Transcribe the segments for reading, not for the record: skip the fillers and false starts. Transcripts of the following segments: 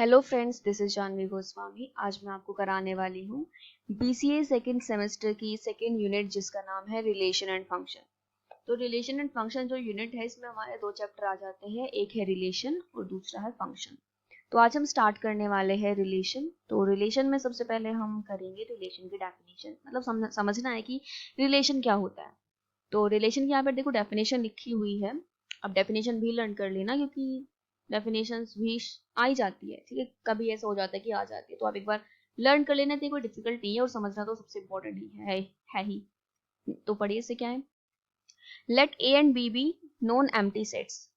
Hello friends, this is Janvi Goswami. आज मैं आपको कराने वाली हूँ बीसीए सेकंड सेमेस्टर की सेकंड यूनिट, जिसका नाम है रिलेशन एंड फंक्शन। तो रिलेशन एंड फंक्शन जो यूनिट है, इसमें हमारे दो चैप्टर आ जाते हैं, एक है रिलेशन और दूसरा है फंक्शन। तो आज हम स्टार्ट करने वाले हैं रिलेशन। तो रिलेशन में सबसे पहले हम करेंगे रिलेशन की डेफिनेशन, मतलब समझना है कि रिलेशन क्या होता है। तो रिलेशन की यहाँ पर देखो डेफिनेशन लिखी हुई है। अब डेफिनेशन भी लर्न कर लेना, क्योंकि डेफिनेशंस भी आ ही जाती है, ठीक है। कभी ऐसा हो जाता है कि आ जाती है, तो आप एक बार लर्न कर लेना, तो कोई डिफिकल्ट नहीं है और समझना तो सबसे इम्पोर्टेंट ही है ही। तो पढ़िए, इससे क्या है। Let A and B non empty sets.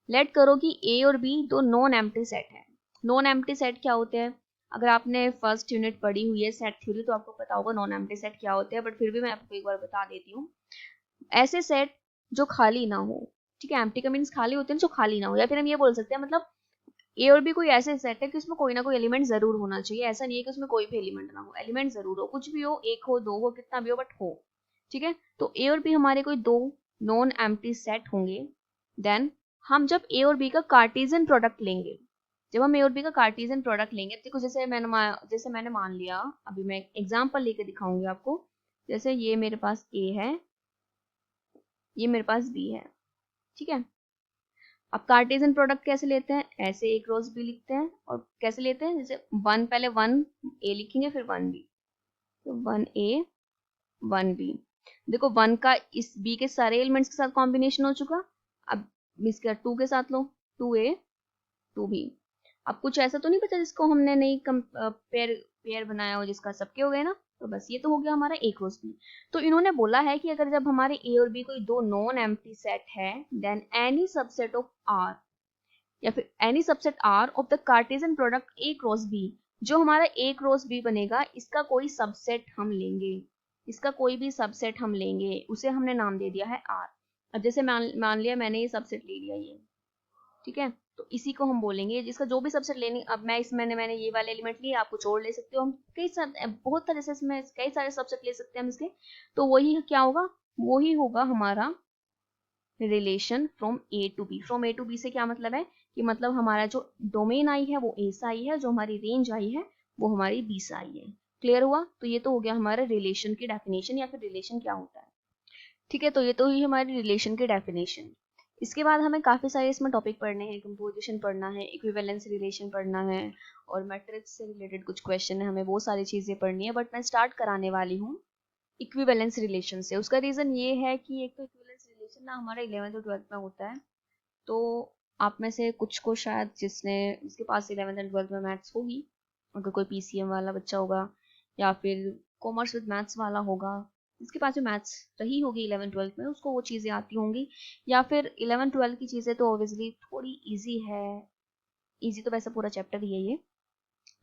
Let करो कि ए और बी दो नॉन एम्प्टी सेट है। नॉन एम्प्टी सेट क्या होते हैं? अगर आपने फर्स्ट यूनिट पढ़ी हुई है सेट थ्योरी, तो आपको पता होगा नॉन एम्प्टी सेट क्या होते हैं, बट फिर भी मैं आपको एक बार बता देती हूँ। ऐसे सेट जो खाली ना हो, ठीक है। एम्प्टी का मीन्स खाली होते हैं, जो खाली ना हो, या फिर हम ये बोल सकते हैं, मतलब ए और बी कोई ऐसे सेट है कि उसमें कोई ना कोई एलिमेंट जरूर होना चाहिए। ऐसा नहीं है कि उसमें कोई भी एलिमेंट ना हो, एलिमेंट जरूर हो, कुछ भी हो, एक हो, दो हो, कितना भी हो, बट हो, ठीक है। तो ए और बी हमारे कोई दो नॉन एम्प्टी सेट होंगे। देन हम जब ए और बी का कार्टेशियन प्रोडक्ट लेंगे, जब हम ए और बी का कार्टेशियन प्रोडक्ट लेंगे, देखो जैसे मैंने मान लिया, अभी मैं एग्जांपल लेके दिखाऊंगी आपको। जैसे ये मेरे पास ए है, ये मेरे पास बी है, ठीक है। अब कार्टेशियन प्रोडक्ट कैसे लेते हैं? ऐसे ए क्रॉस बी लिखते हैं। और कैसे लेते हैं? जैसे वन, पहले वन ए लिखेंगे, फिर वन बी। तो वन ए वन बी। देखो वन का इस बी के सारे एलिमेंट्स के साथ कॉम्बिनेशन हो चुका। अब इसका टू के साथ लो, टू ए टू बी। अब कुछ ऐसा तो नहीं बचा जिसको हमने नहीं पेयर पेयर बनाया हो, जिसका सबके हो गए ना। तो बस ये तो हो गया हमारा ए क्रॉस बी। तो इन्होंने बोला है कि अगर जब हमारे ए और बी कोई दो नॉन एम्प्टी सेट है, then any subset of R, या फिर any subset R of the Cartesian product A cross B, जो हमारा ए क्रॉस बी बनेगा, इसका कोई सबसेट हम लेंगे, इसका कोई भी सबसेट हम लेंगे, उसे हमने नाम दे दिया है आर। अब जैसे मान लिया मैंने ये सबसेट ले लिया, ये ठीक है। तो इसी को हम बोलेंगे, जिसका जो भी सबसेट लेने, अब मैं इस मैंने ये वाले एलिमेंट लिए, आप कुछ और ले सकते हो, हम कई सारे बहुत तरह से इसमें कई सारे सबसेट ले सकते हैं हम इसके। तो वही क्या होगा, वही होगा हमारा relation from A to B. From A to B से क्या मतलब है कि मतलब हमारा जो डोमेन आई है वो ए से आई है, जो हमारी रेंज आई है वो हमारी बी से आई है। क्लियर हुआ? तो ये तो हो गया हमारे रिलेशन की डेफिनेशन, या फिर रिलेशन क्या होता है, ठीक है। तो ये तो हुई हमारी रिलेशन की डेफिनेशन। इसके बाद हमें काफी सारे इसमें टॉपिक पढ़ने हैं, कंपोजिशन पढ़ना है, इक्विवेलेंस रिलेशन पढ़ना है, और मैट्रिक्स से रिलेटेड कुछ क्वेश्चन है, हमें वो सारी चीजें पढ़नी है। बट मैं स्टार्ट कराने वाली हूँ इक्विवेलेंस रिलेशन से। उसका रीजन ये है कि एक तो इक्विवेलेंस रिलेशन ना हमारा 11th और 12th में होता है। तो आप में से कुछ को शायद जिसके पास 11th एंड 12th में मैथ्स होगी, अगर कोई पीसीएम वाला बच्चा होगा, या फिर कॉमर्स विद मैथ्स वाला होगा, जिसके पास भी मैथ्स रही होगी 11th 12th में, उसको वो चीज़ें आती होंगी। या फिर 11th 12th की चीज़ें तो ऑब्वियसली थोड़ी ईजी है, ईजी तो वैसे पूरा चैप्टर ही है ये।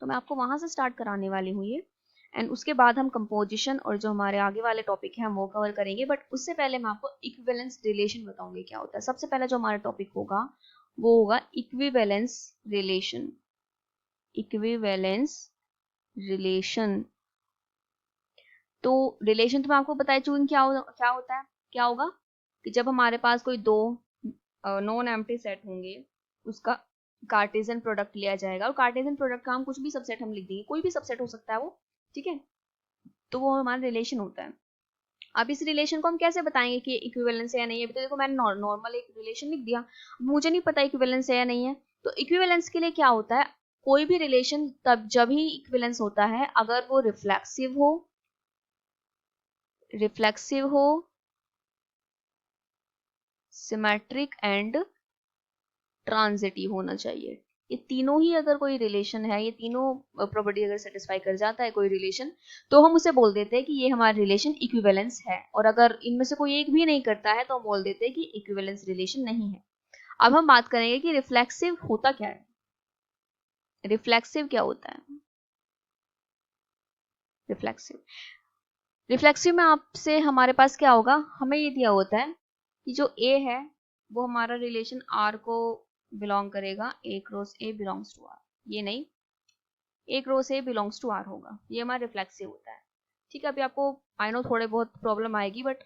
तो मैं आपको वहां से स्टार्ट कराने वाली हूँ ये। एंड उसके बाद हम कंपोजिशन और जो हमारे आगे वाले टॉपिक है हम वो कवर करेंगे। बट उससे पहले मैं आपको इक्विवेलेंस रिलेशन बताऊंगी क्या होता है। सबसे पहले जो हमारा टॉपिक होगा वो होगा इक्विवेलेंस रिलेशन। Equivalence relation. तो रिलेशन तो मैं आपको बताई चुकी क्या होता है, क्या होगा कि जब हमारे पास कोई दो नॉन एम्प्टी सेट होंगे, उसका कार्टेशियन प्रोडक्ट लिया जाएगा, और कार्टेशियन प्रोडक्ट का हम कुछ भी सबसेट हम लिख देंगे, कोई भी सबसेट हो सकता है वो, ठीक है। तो वो हमारा रिलेशन होता है। अब इस रिलेशन को हम कैसे बताएंगे कि इक्विवेलेंस है या नहीं है? अभी तो देखो मैंने नॉर्मल एक रिलेशन लिख दिया, मुझे नहीं पता इक्विवेलेंस है या नहीं है। तो इक्विवेलेंस के लिए क्या होता है, कोई भी रिलेशन तब जब ही इक्विवेलेंस होता है अगर वो रिफ्लेक्सिव हो, सिमेट्रिक एंड ट्रांजिटिव होना चाहिए। ये तीनों ही अगर कोई रिलेशन है, ये तीनों प्रॉपर्टी अगर सेटिस्फाई कर जाता है कोई रिलेशन, तो हम उसे बोल देते हैं कि ये हमारा रिलेशन इक्विवेलेंस है। और अगर इनमें से कोई एक भी नहीं करता है तो हम बोल देते हैं कि इक्विवेलेंस रिलेशन नहीं है। अब हम बात करेंगे कि रिफ्लेक्सिव होता क्या है। रिफ्लेक्सिव क्या होता है? रिफ्लेक्सिव रिफ्लेक्सिव में आपसे हमारे पास क्या होगा, हमें ये दिया होता है कि जो ए है वो हमारा रिलेशन आर को बिलोंग करेगा, A cross A belongs to R. ये नहीं, A cross A belongs to R होगा, ये हमारा रिफ्लेक्सिव होता है, ठीक है। अभी आपको आई नो थोड़े बहुत प्रॉब्लम आएगी, बट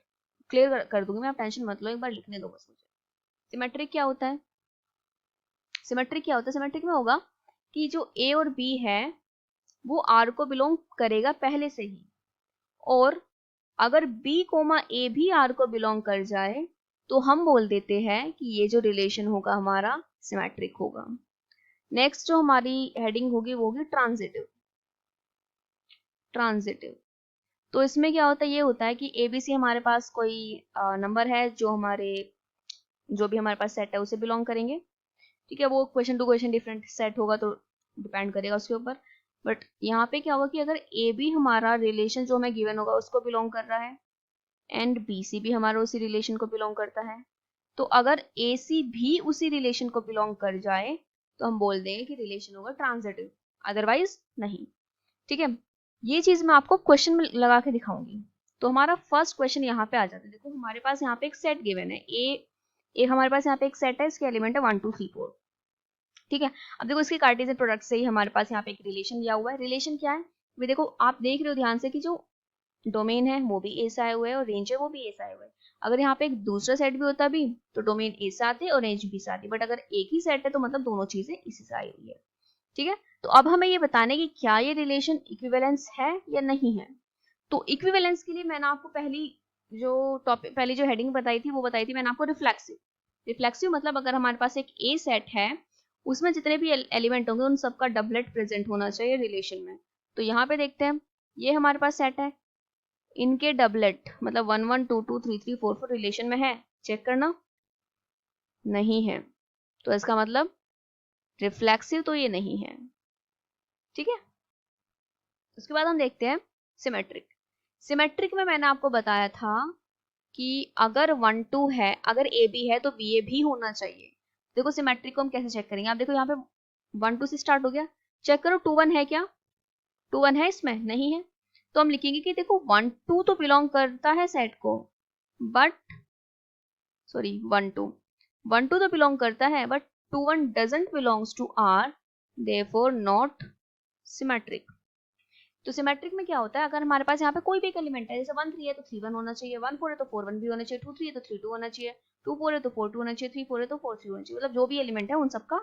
क्लियर कर दूंगी मैं, आप टेंशन मत लो, एक बार लिखने दो बस मुझे। सिमेट्रिक क्या होता है? सिमेट्रिक क्या होता है? सिमेट्रिक में होगा कि जो ए और बी है वो आर को बिलोंग करेगा पहले से ही, और अगर बी कोमा ए भी आर को बिलोंग कर जाए तो हम बोल देते हैं कि ये जो रिलेशन होगा हमारा सिमेट्रिक होगा। नेक्स्ट जो हमारी हेडिंग होगी वो होगी ट्रांजिटिव। ट्रांजिटिव तो इसमें क्या होता है, ये होता है कि एबीसी हमारे पास कोई नंबर है जो भी हमारे पास सेट है उसे बिलोंग करेंगे। ठीक है, वो question to question different set होगा तो डिपेंड करेगा उसके ऊपर। बट यहाँ पे क्या होगा कि अगर ए बी हमारा रिलेशन जो हमें गिवन होगा उसको बिलोंग कर रहा है एंड बी सी भी हमारा उसी रिलेशन को बिलोंग करता है, तो अगर ए सी भी उसी रिलेशन को बिलोंग कर जाए तो हम बोल देंगे कि रिलेशन होगा ट्रांजिटिव, अदरवाइज नहीं। ठीक है, ये चीज मैं आपको क्वेश्चन में लगा के दिखाऊंगी। तो हमारा फर्स्ट क्वेश्चन यहाँ पे आ जाता है। देखो हमारे पास यहाँ पे एक सेट गिवन है, ए हमारे पास यहाँ पे एक सेट है, इसके एलिमेंट है 1 2 3 4। ठीक है, अब देखो इसके कार्टेशियन प्रोडक्ट से ही हमारे पास यहाँ पे एक रिलेशन दिया हुआ है। रिलेशन क्या है, वे देखो आप देख रहे हो ध्यान से कि जो डोमेन है वो भी ए से आए हुए है और रेंज है वो भी ए से आए हुए है। अगर यहाँ पे एक दूसरा सेट भी होता भी तो डोमेन ए से आते और रेंज बी से आती, बट अगर एक ही सेट है तो मतलब दोनों चीजें इसी से आई हुई है। ठीक है, तो अब हमें ये बताने कि क्या ये रिलेशन इक्विवेलेंस है या नहीं है। तो इक्विवेलेंस के लिए मैंने आपको पहली जो हेडिंग बताई थी वो बताई थी मैंने आपको रिफ्लेक्सिव। रिफ्लेक्सिव मतलब अगर हमारे पास एक ए सेट है उसमें जितने भी एलिमेंट होंगे उन सबका डबलेट प्रेजेंट होना चाहिए रिलेशन में। तो यहाँ पे देखते हैं, ये हमारे पास सेट है, इनके डबलेट मतलब 1 1 2 2 3 3 4 4 रिलेशन में है, चेक करना। नहीं है, तो इसका मतलब रिफ्लेक्सिव तो ये नहीं है। ठीक है, उसके बाद हम देखते हैं सिमेट्रिक। सिमेट्रिक में मैंने आपको बताया था कि अगर 1 2 है, अगर ए बी है तो बी ए भी होना चाहिए। देखो सिमेट्रिक को हम कैसे चेक करेंगे, आप देखो यहाँ पे 1 2 से स्टार्ट हो गया, चेक करो 2 1 है क्या, 2 1 है इसमें, नहीं है। तो हम लिखेंगे कि देखो 1 2 तो बिलोंग करता है सेट को, बट 1 2 तो बिलोंग करता है but 2 1 doesn't belongs to R, therefore not symmetric. तो सिमेट्रिक में क्या होता है, अगर हमारे पास यहाँ पे कोई भी एक एलिमेंट है, जैसे 1 3 है तो 3 1 होना चाहिए, 1 4 है तो 4 1 भी होना चाहिए, 2 3 है तो 3 2 होना चाहिए, 2 4 है तो 4 2 होना चाहिए, 3 4 है तो 4 3 होना चाहिए। मतलब जो भी एलिमेंट है उन सबका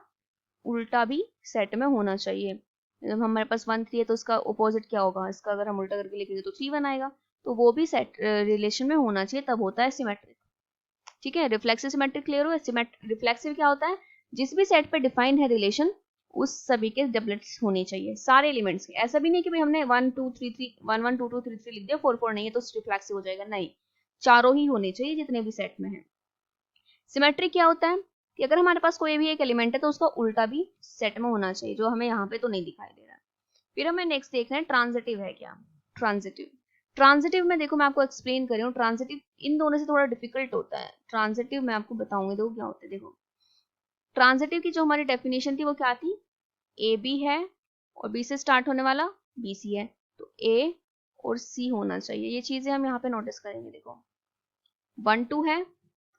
उल्टा भी सेट में होना चाहिए। जब हमारे पास 1 3 है तो उसका अपोजिट क्या होगा, इसका अगर हम उल्टा करके लिखेंगे तो 3 1 आएगा, तो वो भी सेट रिलेशन में होना चाहिए, तब होता है सिमेट्रिक। ठीक है, रिफ्लेक्सिव सिमेट्रिक क्लियर हो। रिफ्लेक्सिव क्या होता है, जिस भी सेट पे डिफाइंड है रिलेशन उस सभी के डबलेट्स होने चाहिए, सारे एलिमेंट्स के। ऐसा भी नहीं कि भाई हमने 1 2 3 3 1 1 2 2 3 3 लिख दिया, 4 4 नहीं है तो रिफ्लेक्सिव हो जाएगा, नहीं, चारों ही होने चाहिए जितने भी सेट में है। सिमेट्रिक क्या होता है कि अगर हमारे पास कोई भी एक एलिमेंट है तो उसका उल्टा भी सेट में होना चाहिए, जो हमें यहाँ पे तो नहीं दिखाई दे रहा है। फिर हमें नेक्स्ट देखना है ट्रांजिटिव है क्या। ट्रांजिटिव में देखो मैं आपको एक्सप्लेन कर रही हूँ, ट्रांजिटिव इन दोनों से थोड़ा डिफिकल्ट होता है। ट्रांजिटिव मैं आपको बताऊंगी देखो क्या होता है। देखो ट्रांजिटिव की जो हमारी डेफिनेशन थी वो क्या थी, ए बी है और बी से स्टार्ट होने वाला बी सी है, तो ए और सी होना चाहिए। ये चीजें हम यहाँ पे नोटिस करेंगे। देखो 1 2 है,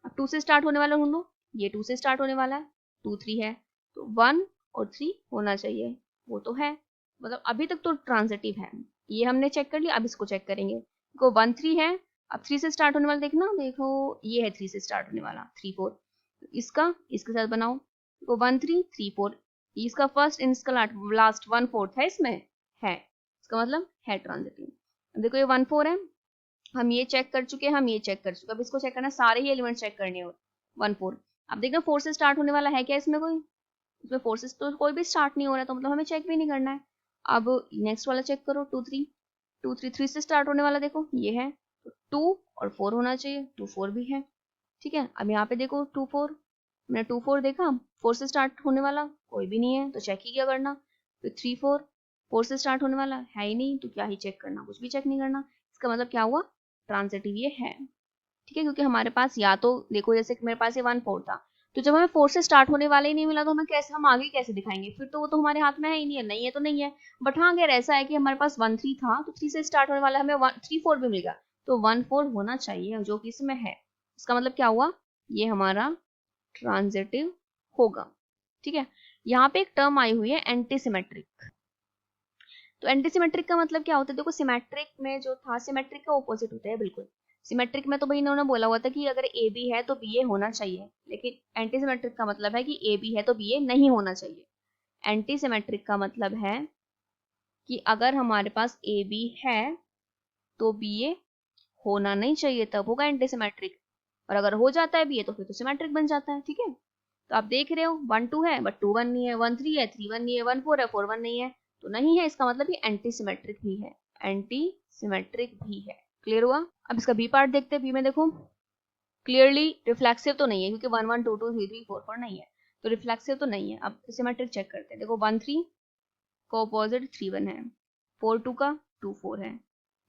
अब 2 से स्टार्ट होने वाला ढूंढ लो, ये 2 से स्टार्ट होने वाला है, 2 3 है तो 1 और 3 होना चाहिए, वो तो है, मतलब अभी तक तो ट्रांजिटिव है। ये हमने चेक कर लिया, अब इसको चेक करेंगे। देखो 1 3 है, अब 3 से स्टार्ट होने वाला देखना, देखो ये है 3 से स्टार्ट होने वाला 3 4, तो इसका इसके साथ बनाओ। देखो 1 3 3 4, इसका फर्स्ट इसका लास्ट 1 4 है, इसमें है, इसका मतलब है ट्रांजिटिव। देखो ये 1 4 है, हम ये चेक कर चुके हैं, हम ये चेक कर चुके हैं, अब इसको चेक करना, सारे ही एलिमेंट चेक करने हैं। 1 4, अब देखना 4 से स्टार्ट होने वाला है क्या इसमें कोई, इसमें 4 से तो कोई भी स्टार्ट नहीं हो रहा, तो मतलब हमें चेक भी नहीं करना है। अब नेक्स्ट वाला चेक करो 2 3, 2 3 3 से स्टार्ट होने वाला देखो ये है, तो 2 और 4 होना चाहिए, 2 4 भी है। ठीक है, अब यहाँ पे देखो 2 4, मैंने 2 4 देखा, 4 से स्टार्ट होने वाला कोई भी नहीं है तो चेक ही क्या करना। फिर 3 4, 4 से स्टार्ट होने वाला है ही नहीं तो क्या ही चेक करना, कुछ भी चेक नहीं करना। इसका मतलब क्या हुआ, ट्रांजिटिव ये है। ठीक है, क्योंकि हमारे पास या तो देखो जैसे मेरे पास ये 1 4 था, तो जब हमें 4 से स्टार्ट होने वाला ही नहीं मिला तो हम आगे कैसे दिखाएंगे, फिर तो वो तो हमारे हाथ में है ही नहीं है, नहीं है तो नहीं है। बट हाँ अगर ऐसा है कि हमारे पास 1 3 था तो 3 से स्टार्ट होने वाला हमें 3 4 भी मिल गया, तो 1 4 होना चाहिए जो कि इसमें है। इसका मतलब क्या हुआ, ये हमारा ट्रांजिटिव होगा। ठीक है, यहाँ पे एक टर्म आई हुई है एंटीसिमेट्रिक। तो एंटीसिमेट्रिक का मतलब क्या होता है, देखो सिमेट्रिक में जो था, सिमेट्रिक का ऑपोजिट होता है बिल्कुल। सिमेट्रिक में तो भाई इन्होंने बोला हुआ था कि अगर ए बी है तो बी ए होना चाहिए, लेकिन एंटीसिमेट्रिक का मतलब है कि ए बी है तो बी ए नहीं होना चाहिए। एंटी सिमेट्रिक का मतलब है कि अगर हमारे पास ए बी है तो बी ए होना नहीं चाहिए, तब होगा एंटी सिमेट्रिक, और अगर हो जाता है बी ए तो फिर तो सिमेट्रिक बन जाता है। ठीक है, तो आप देख रहे हो 1 2 है बट 2 1 नहीं है, 1 3 है 3 1 नहीं है, 1 4 है 4 1 नहीं है, तो नहीं है, इसका मतलब ये एंटी सिमेट्रिक भी है, एंटी सिमेट्रिक भी है। क्लियर हुआ? अब इसका बी पार्ट देखते हैं। बी में देखो क्लियरली रिफ्लेक्सिव तो नहीं है क्योंकि 1 1 2 2 3 3 4 4 नहीं है, तो रिफ्लेक्सिव तो नहीं है। अब सिमेट्रिक चेक करते हैं। देखो 1 3 का ऑपोजिट 3 1 है, 4 2 का 2 4 है,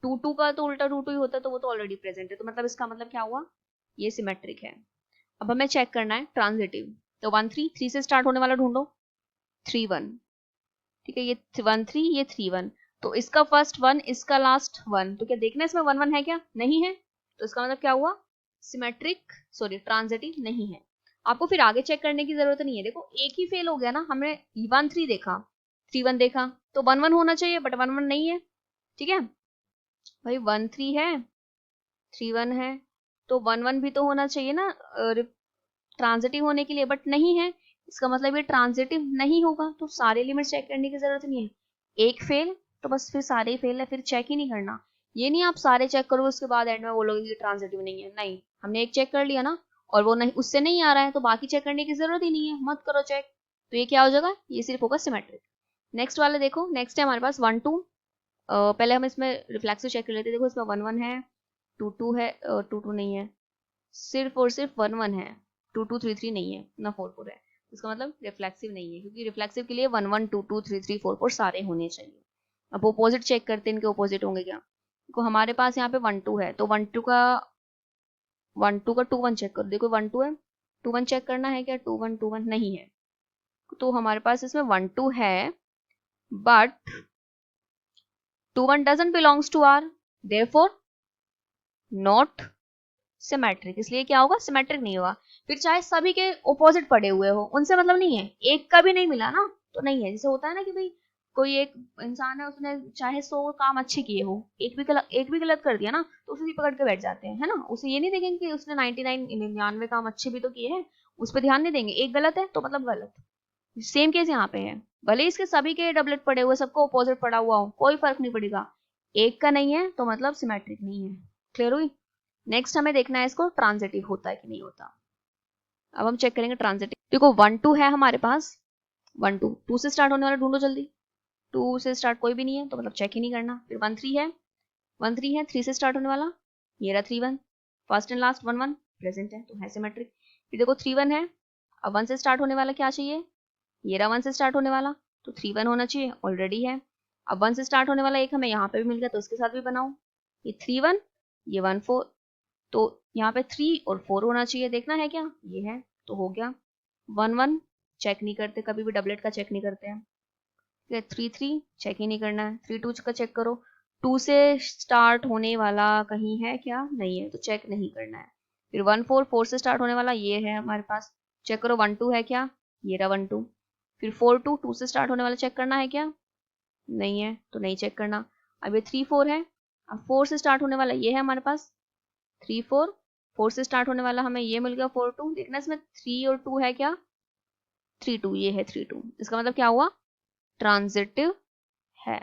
2 2 का तो उल्टा 2 2 ही होता है, तो वो तो ऑलरेडी प्रेजेंट है, तो मतलब इसका मतलब क्या हुआ, ये सिमेट्रिक है। अब हमें चेक करना है ट्रांजिटिव, तो 1 3 3 से स्टार्ट होने वाला ढूंढो, 3 1, ठीक है, ये 1 3 ये 3 1, तो इसका फर्स्ट 1 इसका लास्ट 1, तो क्या देखना है इसमें 1 1 है क्या? नहीं है, तो इसका मतलब क्या हुआ, सिमेट्रिक सॉरी ट्रांजिटिव नहीं है। आपको फिर आगे चेक करने की जरूरत नहीं है। देखो एक ही फेल हो गया ना, हमने 1 3 देखा 3 1 देखा, तो 1 1 होना चाहिए बट 1 1 नहीं है। ठीक है भाई, 1 3 है 3 1 है, तो 1 1 भी तो होना चाहिए ना ट्रांजिटिव होने के लिए, बट नहीं है, इसका मतलब ये ट्रांजिटिव नहीं होगा। तो सारे लिमिट चेक करने की जरूरत नहीं है, एक फेल तो बस फिर सारे ही फेल है, फिर चेक ही नहीं करना। ये नहीं आप सारे चेक करोगे उसके बाद एंड में बोलोगे कि ट्रांजिटिव नहीं है, नहीं, हमने एक चेक कर लिया ना और वो नहीं, उससे नहीं आ रहा है, तो बाकी चेक करने की जरूरत ही नहीं है, मत करो चेक। तो ये क्या हो जाएगा, ये सिर्फ होगा सिमेट्रिक। नेक्स्ट वाले देखो, नेक्स्ट है हमारे पास 1 2, पहले हम इसमें रिफ्लेक्सिव चेक कर लेते हैं। देखो इसमें 1 1 है, 2 2 है, 2 2 नहीं है, सिर्फ और सिर्फ 1 1 है, 2 2 3 3 नहीं है ना, 4 4 है, इसका मतलब रिफ्लेक्सिव नहीं है, क्योंकि रिफ्लेक्सिव के लिए 1 1 2 2 3 3 4 4 सारे होने चाहिए। अब ओपोजिट चेक करते हैं, इनके ओपोजिट होंगे क्या। देखो हमारे पास यहाँ पे 1 2 है, तो 1 2 का 2 1 चेक करो। देखो 1 2 है, 2 1 चेक करना है क्या, 2 1 नहीं है, तो हमारे पास इसमें 1 2 है but 2 1 doesn't belongs to R, therefore not symmetric, इसलिए क्या होगा, सिमेट्रिक नहीं होगा। फिर चाहे सभी के ऑपोजिट पड़े हुए हो, उनसे मतलब नहीं है, एक का भी नहीं मिला ना तो नहीं है। जैसे होता है ना कि भाई कोई एक इंसान है, उसने चाहे 100 काम अच्छे किए हो, एक भी गलत कर दिया ना तो उसे भी पकड़ के बैठ जाते हैं, है ना, उसे ये नहीं देखेंगे कि उसने 99 काम अच्छे भी तो किए हैं, उस पर ध्यान नहीं देंगे, एक गलत है तो मतलब गलत। सेम केस यहाँ पे है, भले इसके सभी के डबलेट पड़े हुए, सबको ऑपोजिट पड़ा हुआ हो, कोई फर्क नहीं पड़ेगा, एक का नहीं है तो मतलब सिमेट्रिक नहीं है। क्लियर हुई? नेक्स्ट हमें देखना है इसको ट्रांजिटिव होता है कि नहीं होता। अब हम चेक करेंगे ट्रांजिटिव। देखो 1 2 है हमारे पास, 1 2 2 से स्टार्ट होने वाला ढूंढो जल्दी, 2 से स्टार्ट कोई भी नहीं है तो मतलब चेक ही नहीं करना। फिर 1 3 है, 1 3 है, 3 से स्टार्ट होने वाला, ये रहा 3 1, फर्स्ट एंड लास्ट 1 1 प्रेजेंट है तो है सिमेट्रिक। फिर देखो 3 1 है, अब 1 से स्टार्ट होने वाला क्या चाहिए, ये रहा 1 से स्टार्ट होने वाला, तो 3 1 होना चाहिए, ऑलरेडी है। अब 1 से स्टार्ट होने वाला एक हमें यहाँ पे भी मिल गया, तो इसके साथ भी बनाओ, ये 3 1 ये 1 4, तो यहाँ पे 3 और 4 होना चाहिए, देखना है क्या, ये है तो हो गया। 1 1 चेक नहीं करते, कभी भी डबलेट का चेक नहीं करते हैं। 3 3 चेक ही नहीं करना है, 3 2 का चेक करो, 2 से स्टार्ट होने वाला कहीं है क्या, नहीं है तो चेक नहीं करना है। फिर 1 4 4 से स्टार्ट होने वाला ये है हमारे पास, चेक करो 1 2 है क्या, ये रहा 1 2। फिर 4 2 2 से स्टार्ट होने वाला चेक करना है क्या, नहीं है तो नहीं चेक करना। अब ये 3 4 है, अब 4 से स्टार्ट होने वाला ये है हमारे पास 3 4, 4 से स्टार्ट होने वाला हमें ये मिल गया 4 2, देखना इसमें 3 और 2 है क्या, 3 2, ये है 3 2, इसका मतलब क्या हुआ, ट्रांजिटिव है।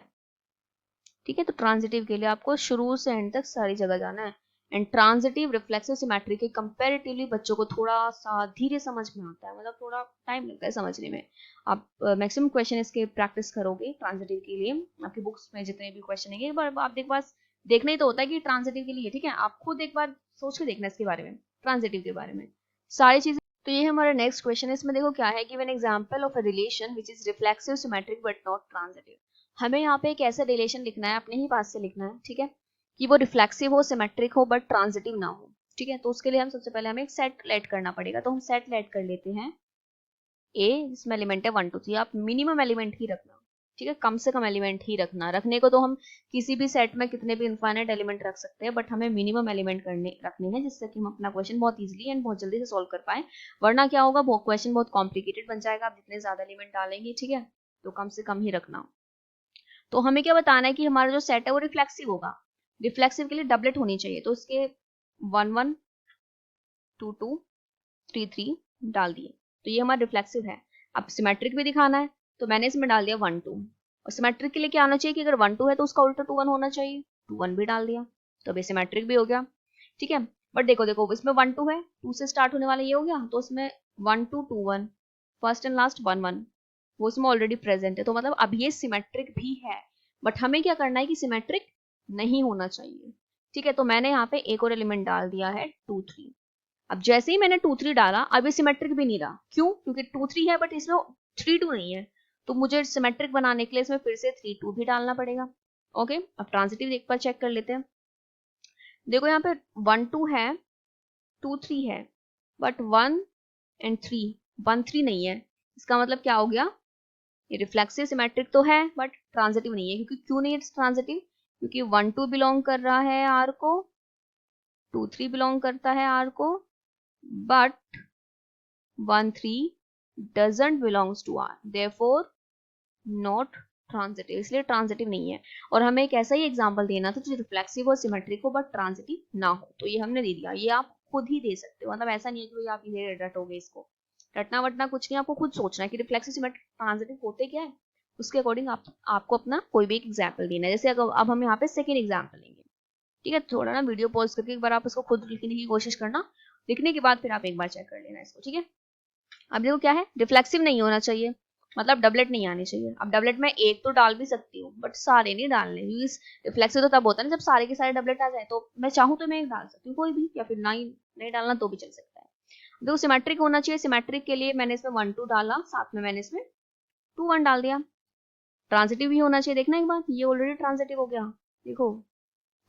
ठीक है, तो ट्रांजिटिव के लिए आपको शुरू से एंड तक सारी जगह जाना है। एंड ट्रांजिटिव रिफ्लेक्सिव सिमेट्रिक के कंपैरेटिवली बच्चों को थोड़ा सा धीरे समझ में आता है, मतलब थोड़ा टाइम लगता है समझने में। आप मैक्सिमम क्वेश्चन इसके प्रैक्टिस करोगे ट्रांजिटिव के लिए, आपकी बुक्स में जितने भी क्वेश्चन है एक बार आप देखना ही तो होता है कि ट्रांजिटिव के लिए, ठीक है, आप खुद एक बार सोच के देखना इसके बारे में, ट्रांजिटिव के बारे में सारी चीजें। तो ये हमारा नेक्स्ट क्वेश्चन है, इसमें देखो क्या है, give an example of a relation which is reflexive symmetric but not transitive. हमें यहाँ पे एक ऐसा रिलेशन लिखना है, अपने ही पास से लिखना है, ठीक है, कि वो रिफ्लेक्सिव हो, सिमेट्रिक हो बट ट्रांजिटिव ना हो। ठीक है, तो उसके लिए हम सबसे पहले हमें एक सेट लेट करना पड़ेगा, तो हम सेट लेट कर लेते हैं ए, जिसमें एलिमेंट है 1 2 3। आप मिनिमम एलिमेंट ही रखना, ठीक है, कम से कम एलिमेंट ही रखना। रखने को तो हम किसी भी सेट में कितने भी इनफाइनाइट एलिमेंट रख सकते हैं, बट हमें मिनिमम एलिमेंट रखने हैं, जिससे कि हम अपना क्वेश्चन बहुत इजीली एंड बहुत जल्दी से सॉल्व कर पाए। वरना क्या होगा, क्वेश्चन बहुत कॉम्प्लिकेटेड बन जाएगा, आप जितने ज्यादा एलिमेंट डालेंगे, ठीक है, तो कम से कम ही रखना। तो हमें क्या बताना है कि हमारा जो सेट है वो रिफ्लेक्सिव होगा। रिफ्लेक्सिव के लिए डबलेट होनी चाहिए, तो उसके 1 1 2 2 3 3 डाल दिए, तो ये हमारा रिफ्लेक्सिव है। अब सिमेट्रिक भी दिखाना है, तो मैंने इसमें डाल दिया 1 2, और सिमेट्रिक के लिए क्या आना चाहिए कि अगर 1 2 है तो उसका उल्टा 2 1 होना चाहिए, 2 1 भी डाल दिया, तो अब ये सिमेट्रिक भी हो गया। ठीक है, बट देखो इसमें 1 2 है, 2 से स्टार्ट होने वाला ये हो गया, तो उसमें 1 2 2 1, फर्स्ट एंड लास्ट 1 1, वो इसमें ऑलरेडी प्रेजेंट है, तो मतलब अब ये सिमेट्रिक भी है, बट हमें क्या करना है कि सिमेट्रिक नहीं होना चाहिए। ठीक है, तो मैंने यहाँ पे एक और एलिमेंट डाल दिया है 2 3। अब जैसे ही मैंने 2 3 डाला, अब ये सिमेट्रिक भी नहीं रहा, क्यों? क्योंकि 2 3 है बट इसमें 3 2 नहीं है, तो मुझे सिमेट्रिक बनाने के लिए इसमें फिर से 3 2 भी डालना पड़ेगा। ओके, अब ट्रांजिटिव एक बार चेक कर लेते हैं। देखो यहाँ पे 1 2 है, 2 3 है, बट 1 एंड 3, 1 3 नहीं है, इसका मतलब क्या हो गया, ये रिफ्लेक्सिव सिमेट्रिक तो है बट ट्रांजिटिव नहीं है। क्योंकि क्यों नहीं है ट्रांजिटिव? क्योंकि 1 2 बिलोंग कर रहा है आर को, 2 3 बिलोंग करता है आर को, but 1 3 doesn't belongs to R, therefore not transitive, इसलिए ट्रांजिटिव नहीं है। और हमें एक ऐसा ही एग्जांपल देना था जो रिफ्लेक्सिव और सिमेट्रिक हो बट ट्रांजिटिव ना हो, तो ये हमने दे दिया। ये आप खुद ही दे सकते हो, मतलब ऐसा नहीं है कि आप इधर रटोगे, इसको रटना वटना कुछ नहीं, आपको खुद सोचना है कि रिफ्लेक्सिव सिमेट्रिक ट्रांजिटिव होते क्या है, उसके अकॉर्डिंग आपको अपना कोई भी एक एग्जाम्पल देना है। जैसे अब हम यहाँ पे सेकेंड एग्जाम्पल लेंगे। ठीक है, थोड़ा ना वीडियो पॉज करके एक बार आप इसको खुद लिखने की कोशिश करना, लिखने के बाद फिर आप एक बार चेक कर लेना इसको। ठीक है, अब देखो क्या है, रिफ्लेक्सिव नहीं होना चाहिए, मतलब डबलेट नहीं आनी चाहिए। अब डबलेट में एक तो डाल भी सकती हूँ बट सारे नहीं डालने, रिफ्लेक्सिव तो तब होता है ना जब सारे के सारे डबलेट आ जाए, तो मैं चाहूँ तो मैं एक डाल सकती हूँ कोई भी, या फिर नहीं डालना तो भी चल सकता है। देखो सिमेट्रिक होना चाहिए, सिमेट्रिक के लिए मैंने इसमें 1 2 डाला, साथ में मैंने इसमें 2 1 डाल दिया। ट्रांजिटिव भी होना चाहिए, देखना एक बार, ये ऑलरेडी ट्रांजिटिव हो गया। देखो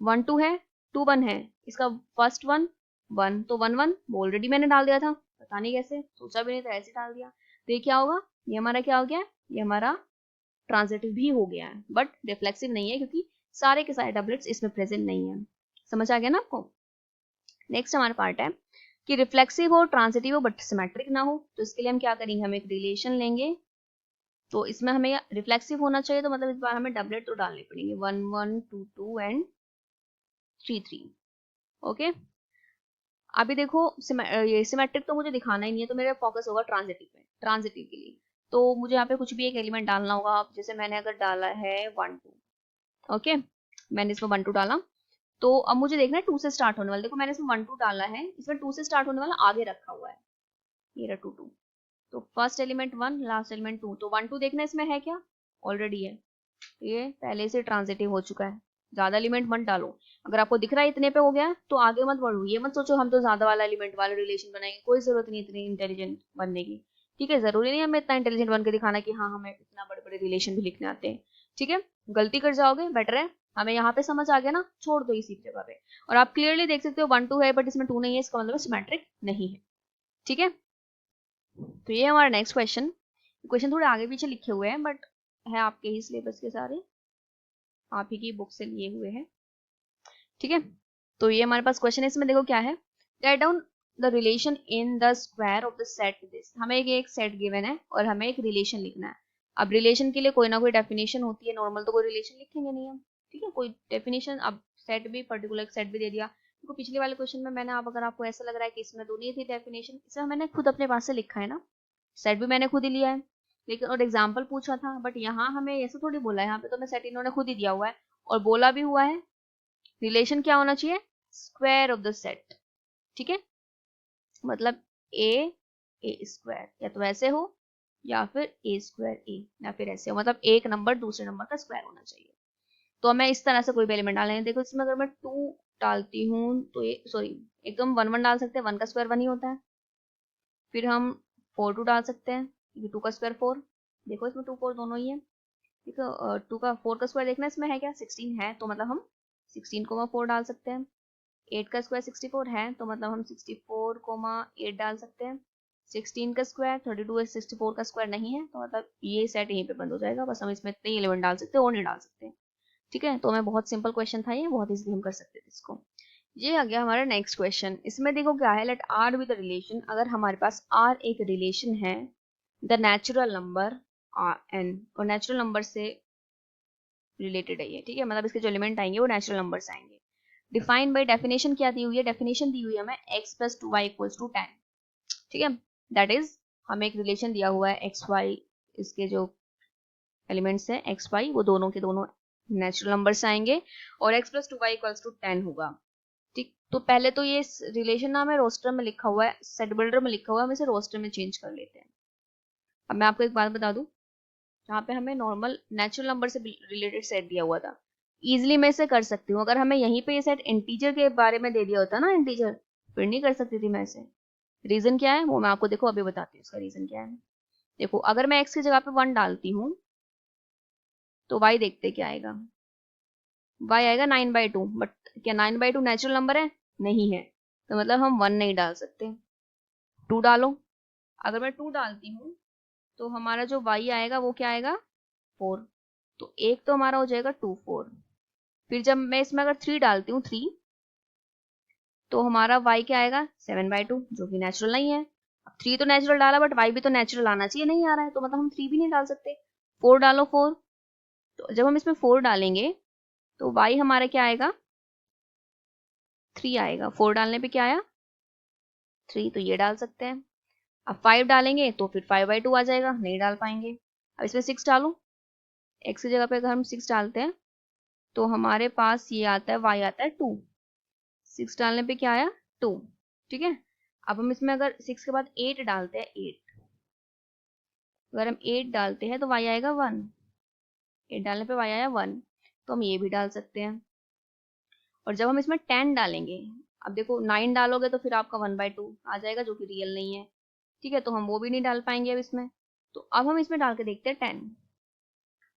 1 2 है, 2 1 है, इसका फर्स्ट 1 1, तो 1 1 ऑलरेडी मैंने डाल दिया था, पता नहीं कैसे, सोचा भी नहीं था, ऐसे डाल दिया। तो ये क्या होगा, ये हमारा क्या हो गया, ये हमारा ट्रांजिटिव भी हो गया है बट रिफ्लेक्सिव नहीं है, क्योंकि सारे के सारे डबलेट्स इसमें प्रेजेंट नहीं है। समझ आ गया ना आपको? नेक्स्ट हमारा पार्ट है कि रिफ्लेक्सिव हो, ट्रांजिटिव हो बट सिमेट्रिक ना हो, तो इसके लिए हम क्या करेंगे, हम एक रिलेशन लेंगे। तो इसमें हमें रिफ्लेक्सिव होना चाहिए, तो मतलब इस बार हमें डबलेट तो डालने पड़ेंगे, 1 1 2 2 एंड 3 3। ओके, अभी देखो ये सिमेट्रिक तो मुझे दिखाना ही नहीं है, तो मेरा फोकस होगा ट्रांजिटिव पे। ट्रांजिटिव के लिए तो मुझे यहाँ पे कुछ भी एक एलिमेंट डालना होगा। जैसे मैंने अगर डाला है 1 2, ओके, मैंने इसमें 1 2 डाला, तो अब मुझे देखना है 2 से स्टार्ट होने वाला। देखो मैंने इसमें 1 2 डाला है, इसमें 2 से स्टार्ट होने वाला आगे रखा हुआ है, ये रहा 2 2, तो फर्स्ट एलिमेंट 1, लास्ट एलिमेंट 2, तो 1 2 देखना इसमें है क्या, ऑलरेडी है, ये पहले से ट्रांजिटिव हो चुका है। ज्यादा एलिमेंट मत डालो, अगर आपको दिख रहा है इतने पे हो गया तो आगे मत बढ़ो, ये मत सोचो हम तो ज्यादा वाला एलिमेंट वाला रिलेशन बनाएंगे, कोई जरूरत नहीं इतनी इंटेलिजेंट बनने की। ठीक है, जरूरी नहीं हमें इतना इंटेलिजेंट बन के दिखाना कि हाँ हमें इतना बड़े बड़े रिलेशन भी लिखने आते हैं। ठीक है, गलती कर जाओगे, बेटर है हमें यहाँ पे समझ आ गया ना, छोड़ दो इसी जगह पे। और आप क्लियरली देख सकते हो 1 2 है बट इसमें 2 नहीं है, इसका मतलब सिमेट्रिक नहीं है। ठीक है, तो ये हमारा नेक्स्ट क्वेश्चन। क्वेश्चन थोड़े आगे पीछे लिखे हुए हैं बट है आपके ही सिलेबस के सारे, आप ही की बुक से लिए हुए हैं। ठीक है, तो ये हमारे पास क्वेश्चन है, इसमें देखो क्या है, write down the relation in the square of the set this. हमें एक सेट गिवन है और हमें एक रिलेशन लिखना है। अब रिलेशन के लिए कोई ना कोई डेफिनेशन होती है, नॉर्मल तो कोई रिलेशन लिखेंगे नहीं हम। ठीक है, कोई डेफिनेशन, अब सेट भी, पर्टिकुलर सेट भी दे दिया। देखो पिछले वाले क्वेश्चन में मैंने, आप अगर आपको ऐसा लग रहा है कि इसमें तो नहीं थी डेफिनेशन, इसमें मैंने खुद अपने पास से लिखा है ना, सेट भी मैंने खुद ही लिया है, लेकिन और एग्जाम्पल पूछा था, बट यहाँ हमें ऐसे थोड़ी बोला है, यहाँ पे तो मैं सेट इन्होंने खुद ही दिया हुआ है और बोला भी हुआ है रिलेशन क्या होना चाहिए, स्क्वायर ऑफ द सेट। ठीक है, मतलब ए स्क्वायर, या तो ऐसे हो या फिर ए स्क्वायर ए, या फिर ऐसे हो, मतलब एक नंबर दूसरे नंबर का स्क्वायर होना चाहिए। तो मैं इस तरह से कोई भी एलिमेंट डालेंगे। देखो इसमें अगर मैं 2 डालती हूँ तो ये, सॉरी, एकदम 1 1 डाल सकते हैं, 1 का स्क्वायर 1 ही होता है। फिर हम 4 2 डाल सकते हैं, क्योंकि 2 का स्क्वायर 4, देखो इसमें 2 4 दोनों ही है। देखो 2 का 4 का स्क्वायर देखना इसमें है क्या, 16 है, तो मतलब हम 16 को 4 डाल सकते हैं। 8 का स्क्वायर 64 है, तो मतलब हम 64 8 डाल सकते हैं। 16 का स्क्वायर 32 है, 64 का स्क्वायर नहीं है, तो मतलब ये सेट यहीं पे बंद हो जाएगा। बस हम इसमें इतने ही एलिमेंट डाल सकते हैं और नहीं डाल सकते। ठीक है, तो हमें बहुत सिंपल क्वेश्चन था ये, बहुत इजीली हम कर सकते थे इसको। ये आ गया हमारा नेक्स्ट क्वेश्चन। इसमें देखो क्या है, लेट आर विद रिलेशन, अगर हमारे पास आर एक रिलेशन है, द नेचुरल नंबर एन, और नेचुरल नंबर से रिलेटेड है ये। ठीक है, मतलब इसके जो एलिमेंट आएंगे वो नेचुरल नंबर से आएंगे। डिफाइन बाय डेफिनेशन क्या दी हुई है, डेफिनेशन दी हुई है हमें x + 2y = 10। ठीक है, दैट इज हमें एक रिलेशन दिया हुआ है x y, इसके जो एलिमेंट्स है एक्स वाई, वो दोनों के दोनों नेचुरल नंबर्स आएंगे और x plus 2y equals to 10 होगा। ठीक, तो पहले तो ये रिलेशन नाम है रोस्टर में लिखा हुआ है, सेट बिल्डर में लिखा हुआ है, हम इसे रोस्टर में चेंज कर लेते हैं। अब मैं आपको एक बात बता दूं, जहाँ पे हमें नॉर्मल नेचुरल नंबर से रिलेटेड सेट दिया हुआ था, इजिली मैं इसे कर सकती हूँ। अगर हमें यहीं पे ये सेट इंटीजर के बारे में दे दिया होता ना, इंटीजर, फिर नहीं कर सकती थी मैं इसे। रीजन क्या है वो मैं आपको देखो अभी बताती हूँ, इसका रीजन क्या है। देखो अगर मैं x की जगह पे 1 डालती हूँ तो y देखते क्या आएगा, y आएगा 9/2, बट क्या 9/2 नेचुरल नंबर है? नहीं है, तो मतलब हम 1 नहीं डाल सकते। 2 डालो, अगर मैं 2 डालती हूँ तो हमारा जो y आएगा वो क्या आएगा, 4, तो एक तो हमारा हो जाएगा 2 4। फिर जब मैं इसमें अगर 3 डालती हूँ 3, तो हमारा y क्या आएगा 7/2, जो कि नेचुरल नहीं है। अब 3 तो नेचुरल डाला, बट y भी तो नेचुरल आना चाहिए, नहीं आ रहा है, तो मतलब हम 3 भी नहीं डाल सकते। 4 डालो 4, तो जब हम इसमें 4 डालेंगे तो y हमारा क्या आएगा 3 आएगा। 4 डालने पे क्या आया 3, तो ये डाल सकते हैं। अब 5 डालेंगे तो फिर 5/2 आ जाएगा, नहीं डाल पाएंगे। अब इसमें 6 डालो, x की जगह पे अगर हम 6 डालते हैं तो हमारे पास ये आता है y आता है 2। 6 डालने पे क्या आया 2, ठीक है। अब हम इसमें अगर 6 के बाद 8 डालते हैं 8, अगर हम 8 डालते हैं तो y आएगा 1, 8 डालने पे y आया 1, तो हम ये भी डाल सकते हैं। और जब हम इसमें 10 डालेंगे, अब देखो 9 डालोगे तो फिर आपका 1/2 आ जाएगा, जो कि रियल नहीं है, ठीक है, तो हम वो भी नहीं डाल पाएंगे अब इसमें। तो अब हम इसमें डाल के देखते हैं 10,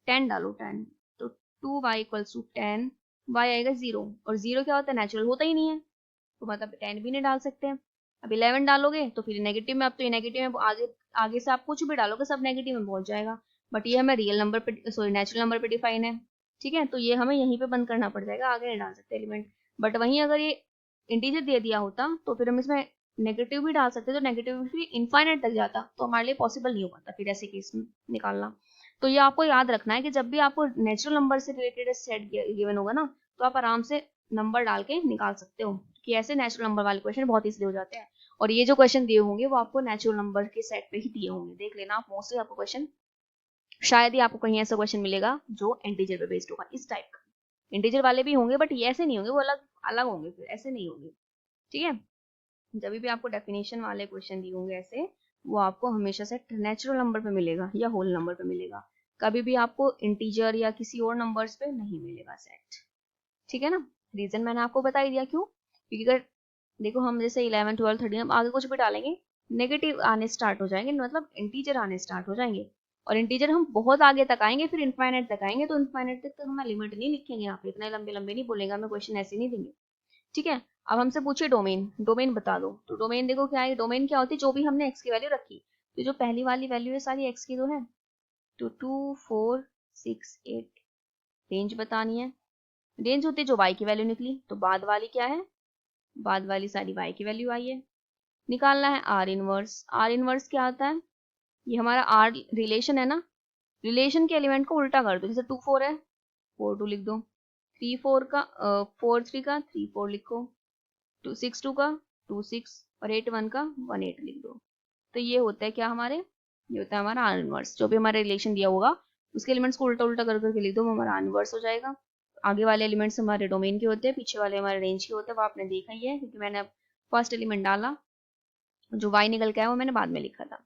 10 डालो 10, तो 2y इक्वल्स टू 10, y आएगा 0, और 0 क्या होता है नेचुरल होता ही नहीं है, तो मतलब 10 भी नहीं डाल सकते हैं। अब 11 डालोगे तो फिर नेगेटिव में, अब तो ये नेगेटिव में आगे आगे से आप कुछ भी डालोगे सब नेगेटिव में पहुंच जाएगा, बट ये हमें रियल नंबर पे, सॉरी नेचुरल नंबर पे डिफाइन है, ठीक है, तो ये हमें यहीं पे बंद करना पड़ जाएगा, आगे नहीं डाल सकते एलिमेंट। बट वहीं अगर ये इंटीजर दे दिया होता तो फिर हम इसमें नेगेटिव भी डाल सकते, तो नेगेटिव भी इनफाइनाइट तक जाता, तो हमारे लिए पॉसिबल नहीं हो पाता फिर ऐसे केस में निकालना। तो ये आपको याद रखना है कि जब भी आपको नेचुरल नंबर से रिलेटेड सेट गिवन होगा ना, तो आप आराम से नंबर डाल के निकाल सकते हो, कि ऐसे नेचुरल नंबर वाले क्वेश्चन बहुत इजीली हो जाते हैं। और ये जो क्वेश्चन दिए होंगे वो आपको नेचुरल नंबर के सेट पे ही दिए होंगे, देख लेना आप, मोस्टली आपको क्वेश्चन, शायद ही आपको कहीं ऐसा क्वेश्चन मिलेगा जो इंटीजर पे बेस्ड होगा इस टाइप का। इंटीजर वाले भी होंगे बट ये ऐसे नहीं होंगे, वो अलग अलग होंगे, फिर ऐसे नहीं होंगे, ठीक है। जब भी आपको डेफिनेशन वाले क्वेश्चन दिए होंगे ऐसे, वो आपको हमेशा से नेचुरल नंबर पे मिलेगा या होल नंबर पे मिलेगा, कभी भी आपको इंटीजर या किसी और नंबर्स पे नहीं मिलेगा सेट, ठीक है ना। रीजन मैंने आपको बता ही दिया क्यों, क्योंकि अगर देखो हम जैसे 11 12 13 हम आगे कुछ भी डालेंगे नेगेटिव आने स्टार्ट हो जाएंगे, मतलब इंटीजर आने स्टार्ट हो जाएंगे, और इंटीजर हम बहुत आगे तक आएंगे, फिर इनफाइनाइट तक आएंगे, तो इनफाइनाइट तक हम लिमिट नहीं लिखेंगे, यहाँ पे इतने लंबे लंबे नहीं बोलेगा, हमें क्वेश्चन ऐसे नहीं देंगे, ठीक है। अब हमसे पूछे डोमेन, डोमेन बता दो, तो डोमेन देखो क्या है, डोमेन क्या होती है, जो भी हमने एक्स की वैल्यू रखी, तो जो पहली वाली वैल्यू है सारी एक्स की तो है, तो 2 4 6 8 रेंज बतानी है, रेंज होती है जो y की वैल्यू निकली, तो बाद वाली क्या है, बाद वाली सारी y की वैल्यू आई है, निकालना है आर इनवर्स। आर इनवर्स क्या आता है, ये हमारा आर रिलेशन है ना, रिलेशन के एलिमेंट को उल्टा कर दो, जैसे 2 4 है 4 2 लिख दो, 3 4 का 4 3 का 3 4 लिखो, 2 6 2 का 2 6, और 8 1 का 1 8 लिख दो। तो ये होता है क्या हमारे, ये होता है हमारा आर इनवर्स, जो भी हमारा रिलेशन दिया होगा उसके एलिमेंट्स को उल्टा उल्टा कर करके लिख दो, वो हमारा आर इनवर्स हो जाएगा। आगे वाले एलिमेंट्स हमारे डोमेन के होते हैं, पीछे वाले हमारे रेंज के होते हैं, वो आपने देखा ही है, क्योंकि मैंने फर्स्ट एलिमेंट डाला, जो y निकल के आया वो मैंने बाद में लिखा था।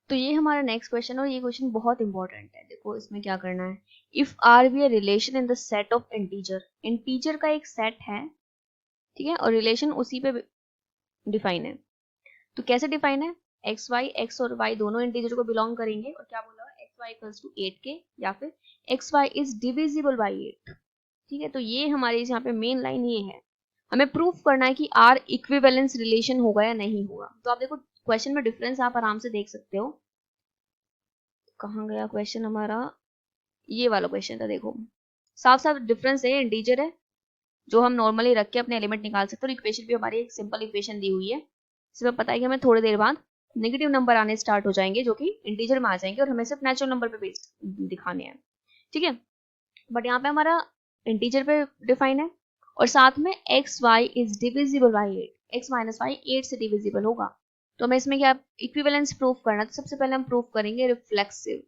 तो ये हमारा नेक्स्ट क्वेश्चन, और ये क्वेश्चन बहुत इंपॉर्टेंट है, देखो इसमें क्या करना है, if R be a relation in the set of integer, integer का एक सेट है, ठीक है, और रिलेशन उसी पे डिफाइन है, तो कैसे डिफाइन है, एक्स वाई, एक्स और वाई दोनों इंटीजर को बिलोंग करेंगे, और क्या बोला एक्स वाई इक्वल्स टू 8 के, या फिर x y is divisible by 8, ठीक है। तो ये हमारे यहाँ पे मेन लाइन ये है, हमें प्रूफ करना है कि आर इक्विवेलेंस रिलेशन होगा या नहीं होगा। तो आप देखो क्वेश्चन में डिफरेंस आप आराम से देख सकते हो, कहाँ गया क्वेश्चन हमारा, ये वाला क्वेश्चन था, देखो साफ साफ डिफरेंस है, इंटीजर है जो हम नॉर्मली रख के अपने एलिमेंट निकाल सकते हैं, और इक्वेशन भी हमारी एक सिंपल इक्वेशन दी हुई है, इसमें पता है कि हमें थोड़ी देर बाद नेगेटिव नंबर आने स्टार्ट हो जाएंगे जो कि इंटीजर में आ जाएंगे, और हमें सिर्फ नेचुरल नंबर पे बेस्ड दिखाने हैं, ठीक है। बट यहाँ पे हमारा इंटीजर पे डिफाइन है, और साथ में x y is divisible by 8, x minus y 8 से डिविजिबल होगा, तो हमें इसमें क्या इक्विवेलेंस प्रूफ करना है, तो सबसे पहले हम प्रूफ करेंगे रिफ्लेक्सिव,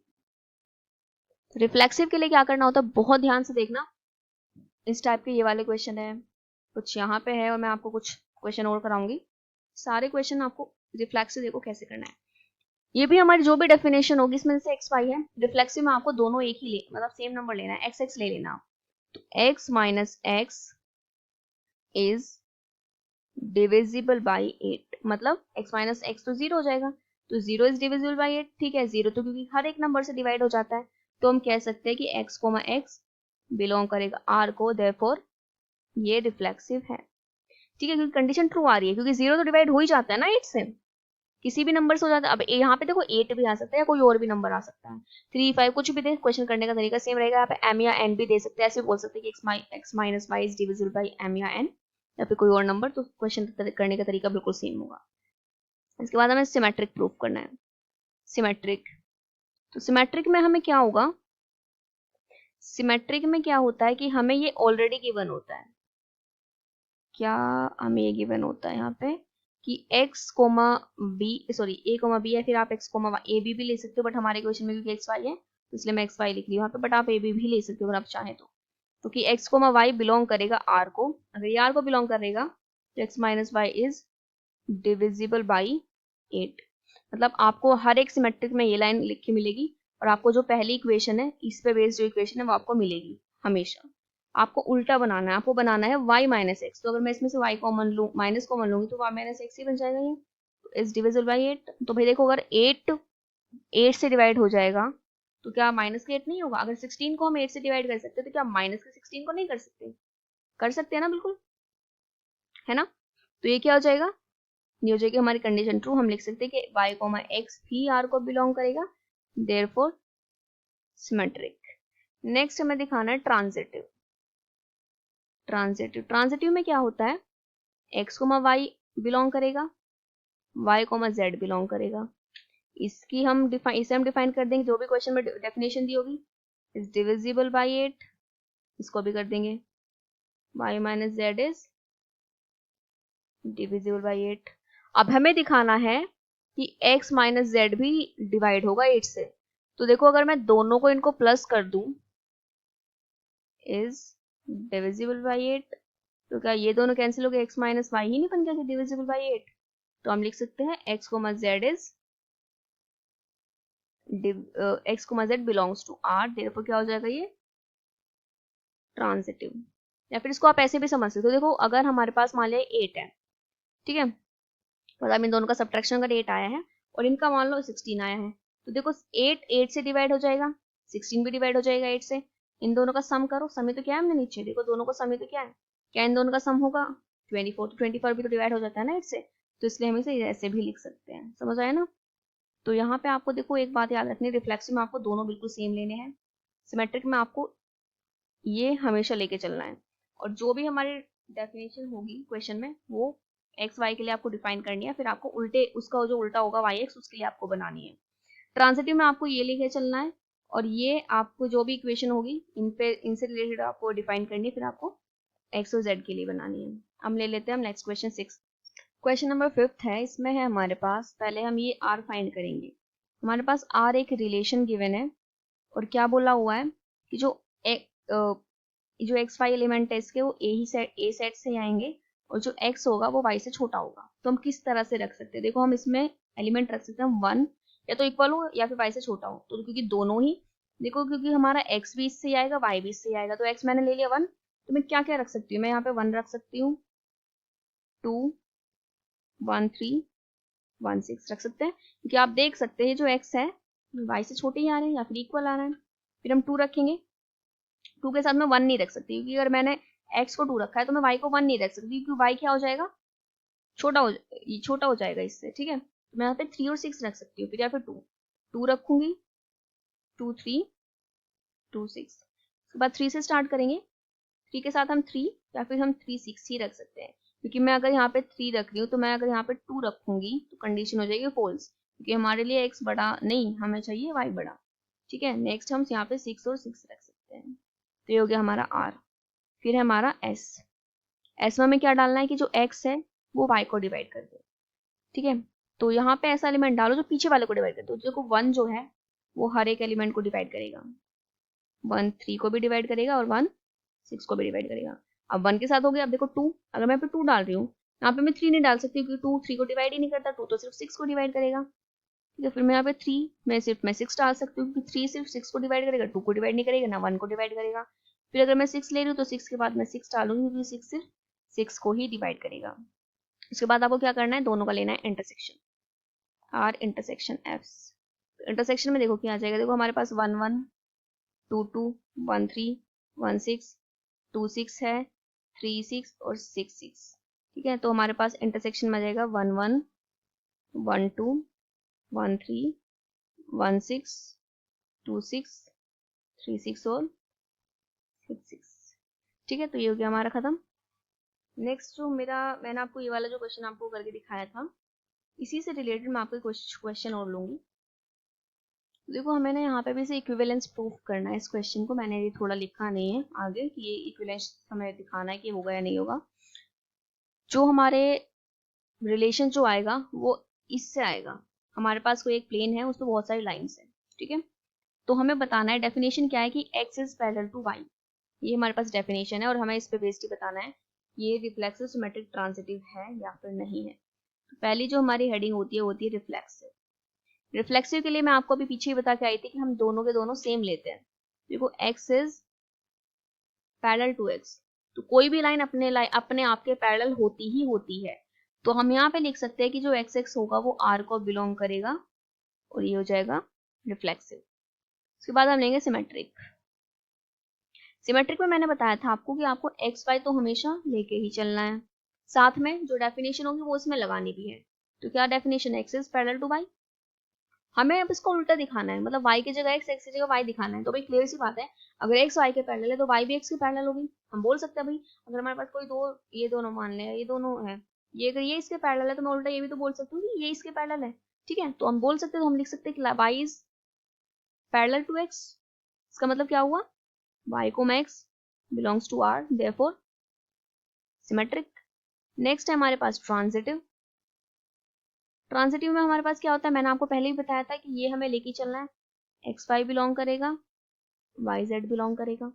रिफ्लेक्सिव के लिए क्या करना होता है, बहुत ध्यान से देखना। इस टाइप के ये वाले क्वेश्चन है, कुछ यहाँ पे है, और मैं आपको कुछ क्वेश्चन और कराऊंगी। सारे क्वेश्चन आपको रिफ्लेक्सिव देखो कैसे करना है। ये भी हमारी जो भी डेफिनेशन होगी इसमें से एक्स वाई है, रिफ्लेक्सिव में आपको दोनों एक ही ले, मतलब सेम नंबर लेना है, एक्स एक्स ले लेना। तो x minus x is divisible by 8, मतलब x माइनस एक्स तो जीरो हो जाएगा, तो जीरो इज डिविजिबल बाई 8। ठीक है, जीरो तो क्योंकि हर एक नंबर से डिवाइड हो जाता है, तो हम कह सकते हैं कि x कोमा x बिलोंग करेगा r को, देयरफॉर ये रिफ्लेक्सिव है। ठीक है, क्योंकि कंडीशन ट्रू आ रही है, क्योंकि जीरो तो डिवाइड हो ही जाता है ना 8 से, किसी भी नंबर से हो जाता है। अब यहाँ पे देखो 8 भी आ सकता है या कोई और भी नंबर आ सकता है, 3 5 कुछ भी दे, क्वेश्चन करने का तरीका सेम रहेगा। यहाँ पे m या n भी दे सकते हैं, ऐसे बोल सकते हैं कि x minus y is divisible by m या n, या फिर कोई और नंबर, तो क्वेश्चन करने का तरीका बिल्कुल सेम होगा। इसके बाद हमें सिमेट्रिक प्रूफ करना है। सिमेट्रिक, तो सिमेट्रिक में हमें क्या होगा, सिमेट्रिक में क्या होता है कि हमें ये ऑलरेडी गिवन होता है। क्या हमें ये गिवन होता है यहाँ पे कि x comma b, sorry a comma b है, फिर आप x कोमा ए बी भी ले सकते हो, बट हमारे क्वेश्चन में क्योंकि x y है तो इसलिए मैं x y लिख रही हूँ यहाँ पे, बट आप a b भी ले सकते हो अगर आप चाहें तो कि x कोमा y बिलोंग करेगा r को, अगर ये r को बिलोंग करेगा तो x minus y is divisible by 8। मतलब आपको हर एक सिमेट्रिक में ये लाइन लिख के मिलेगी, और आपको जो पहली इक्वेशन है इस पे बेस्ड जो इक्वेशन है वो आपको मिलेगी हमेशा। आपको उल्टा बनाना है, आपको बनाना है y माइनस एक्स, तो अगर मैं इसमें से y कॉमन लूँ, माइनस कॉमन लूंगी तो y माइनस एक्स ही बन जाएगा ये, इज डिविजिबल बाई 8। तो भाई देखो, अगर 8 से डिवाइड हो जाएगा तो क्या माइनस के 8 नहीं होगा? अगर 16 को हम 8 से डिवाइड कर सकते हैं तो क्या माइनस के 16 को नहीं कर सकते? कर सकते हैं ना, बिल्कुल, है ना। तो ये क्या हो जाएगा, ये हो जाएगी हमारी कंडीशन ट्रू। हम लिख सकते हैं कि y कॉमा एक्स भी r को बिलोंग करेगा, देयरफॉर सिमेट्रिक। नेक्स्ट हमें दिखाना है ट्रांजिटिव। ट्रांजिटिव में क्या होता है, x कोमा y बिलोंग करेगा, y कोमा z बिलोंग करेगा। इसे हम डिफाइन कर देंगे, जो भी क्वेश्चन में डेफिनेशन दी होगी, इज डिविजिबल बाई 8, इसको भी कर देंगे y minus Z is divisible by 8। अब हमें दिखाना है कि x माइनस जेड भी डिवाइड होगा 8 से। तो देखो, अगर मैं दोनों को इनको प्लस कर दूं, इज डिविजिबल बाई 8, तो क्या ये दोनों कैंसिल हो गए, x माइनस वाई ही नहीं बन गया डिविजिबल बाई 8। तो हम लिख सकते हैं x comma z is x comma z belongs to r, therefore क्या हो जाएगा ये ट्रांजिटिव। या फिर इसको आप ऐसे भी समझ सकते हो, देखो अगर हमारे पास मान लिया 8 है, ठीक है, मतलब इन दोनों का सब्ट्रैक्शन अगर 8 आया है और इनका मान लो 16 आया है, तो देखो 8 से डिवाइड हो जाएगा, 16 भी डिवाइड हो जाएगा 8 से। इन दोनों का सम करो, सम ही तो क्या है हमने नीचे, देखो दोनों का सम ही तो क्या है, क्या इन दोनों का सम होगा 24, तो 24 भी तो डिवाइड हो जाता है ना 8 से, तो इसलिए हम इसे ऐसे भी लिख सकते हैं। समझ आया ना। तो यहाँ पे आपको देखो एक बात याद रखनी है, रिफ्लेक्सिव में आपको दोनों बिल्कुल सेम लेने हैं, सिमेट्रिक में आपको ये हमेशा लेके चलना है, और जो भी हमारी डेफिनेशन होगी क्वेश्चन में वो एक्स वाई के लिए आपको डिफाइन करनी है, फिर आपको उल्टे उसका जो उल्टा होगा वाई एक्स उसके लिए आपको बनानी है। ट्रांजिटिव में आपको ये लेके चलना है, और ये आपको जो भी इक्वेशन होगी इनसे रिलेटेड आपको डिफाइन करनी है, फिर आपको एक्स और जेड के लिए बनानी है। हम ले लेते हैं हम नेक्स्ट क्वेश्चन 6। क्वेश्चन नंबर 5 है, इसमें है हमारे पास, पहले हम ये आर फाइंड करेंगे। हमारे पास आर एक रिलेशन गिवन है, और क्या बोला हुआ है कि जो एक्स वाई एलिमेंट है इसके वो ए सेट से आएंगे, और जो एक्स होगा वो वाई से छोटा होगा। तो हम किस तरह से रख सकते हैं, देखो हम इसमें एलिमेंट रख सकते हैं 1 या तो इक्वल हो या फिर वाई से छोटा हो, तो क्योंकि दोनों ही, देखो क्योंकि हमारा एक्स भी इससे आएगा वाई भी इससे आएगा, तो एक्स मैंने ले लिया 1, तो मैं क्या क्या रख सकती हूँ, मैं यहाँ पे 1 रख सकती हूँ, 2 1 3 1 6 रख सकते हैं, क्योंकि आप देख सकते हैं जो एक्स है वाई से छोटे ही आ रहे हैं या फिर इक्वल आ रहे हैं। फिर हम 2 रखेंगे, 2 के साथ मैं 1 नहीं रख सकती, क्योंकि अगर मैंने x को 2 रखा है तो मैं y को 1 नहीं रख सकती, क्योंकि y क्या हो जाएगा, छोटा हो जाएगा इससे। ठीक है, तो मैं यहाँ पे 3 और 6 रख सकती हूँ, फिर या फिर 2 रखूंगी, 2 3 2 6। उसके बाद 3 से स्टार्ट करेंगे, 3 के साथ हम 3 या फिर हम 3 6 ही रख सकते हैं, क्योंकि मैं अगर यहाँ पे 3 रख रही हूँ तो मैं अगर यहाँ पे 2 रखूंगी तो कंडीशन हो जाएगी फॉल्स, क्योंकि हमारे लिए x बड़ा नहीं, हमें चाहिए y बड़ा। ठीक है, नेक्स्ट हम यहाँ पे 6 और 6 रख सकते हैं, तो ये हो गया हमारा r। फिर है हमारा s में हमें क्या डालना है कि जो x है वो y को डिवाइड कर दे। ठीक है, तो यहाँ पे ऐसा एलिमेंट डालो जो पीछे वाले को डिवाइड कर दे, तो देखो 1 जो है वो हर एक एलिमेंट को डिवाइड करेगा, 1 3 को भी डिवाइड करेगा और 1 6 को भी डिवाइड करेगा। अब 1 के साथ हो गया। अब देखो 2, अगर मैं पे 2 डाल रही हूँ, यहाँ पे मैं 3 नहीं डाल सकती क्योंकि 2 3 को डिवाइड ही नहीं करता, 2 तो सिर्फ 6 को डिवाइड करेगा। ठीक है, फिर मैं यहाँ पे 3 मैं 6 डाल सकती हूँ क्योंकि 3 सिर्फ 6 को डिवाइड करेगा, 2 को डिवाइड नहीं करेगा, ना 1 को डिवाइड करेगा। फिर अगर मैं 6 ले रही हूँ तो 6 के बाद मैं 6 डालूंगी क्योंकि 6 सिर्फ 6 को ही डिवाइड करेगा। उसके बाद आपको क्या करना है, दोनों का लेना है intersection, R intersection F. Intersection में देखो क्या आ जाएगा, देखो हमारे पास 1 1 2 2 1 3 1 6 2 6 है, 3 6 और 6 6। ठीक है, तो हमारे पास इंटरसेक्शन में आ जाएगा 1 1 1 2 1 3 1 6 2 6 3 6 और 6 6। ठीक है, तो ये हो गया हमारा खत्म। नेक्स्ट जो मैंने आपको ये वाला जो क्वेश्चन आपको करके दिखाया था, इसी से रिलेटेड मैं आपको क्वेश्चन और लूंगी। देखो हमें ना यहाँ पे भी से इक्विवेलेंस प्रूफ करना है। इस क्वेश्चन को मैंने ये थोड़ा लिखा नहीं है आगे कि ये इक्विवेलेंस हमें दिखाना है कि होगा या नहीं होगा। जो हमारे रिलेशन जो आएगा वो इससे आएगा। हमारे पास कोई एक प्लेन है, उसमें बहुत सारी लाइंस है। ठीक है, तो हमें बताना है, डेफिनेशन क्या है कि x is parallel to y। ये हमारे पास डेफिनेशन है और हमें इस पे बेस्ड बताना है ये रिफ्लेक्सिव सिमेट्रिक ट्रांजिटिव है या फिर नहीं है। तो पहली जो हमारी हेडिंग होती है रिफ्लेक्सिव। रिफ्लेक्सिव के लिए मैं आपको अभी पीछे ही बता के आई थी कि हम दोनों के दोनों सेम लेते हैं। देखो x is parallel to x, तो कोई भी लाइन अपने आप के पैरेलल होती ही होती है। तो हम यहाँ पे लिख सकते हैं कि जो एक्स एक्स होगा वो आर को बिलोंग करेगा और ये हो जाएगा रिफ्लेक्सिव। उसके बाद हम लेंगे सिमेट्रिक। सिमेट्रिक में मैंने बताया था आपको कि आपको एक्स वाई तो हमेशा लेके ही चलना है, साथ में जो डेफिनेशन होगी वो उसमें लगानी भी है। तो क्या definition, x is parallel to y. हमें अब इसको उल्टा दिखाना है, मतलब y की जगह x, x की जगह y दिखाना है। तो भाई क्लियर सी बात है, अगर x y के पैरेलल है तो y भी x के पैरेलल होगी। हम बोल सकते हैं भाई अगर हमारे पास कोई दो, ये दोनों मान ले, ये दोनों है, ये अगर ये इसके पैरेलल है तो मैं उल्टा ये भी तो बोल सकती हूँ कि ये इसके पैरेलल है। ठीक है, तो हम बोल सकते हैं, तो हम लिख सकते हैं कि y is parallel to x। इसका मतलब क्या हुआ, y को मैं x belongs to r, therefore symmetric. Next है हमारे पास ट्रांजिटिव। ट्रांजिटिव में हमारे पास क्या होता है, मैंने आपको पहले ही बताया था कि ये हमें लेके चलना है, एक्स वाई बिलोंग करेगा, वाई जेड बिलोंग करेगा।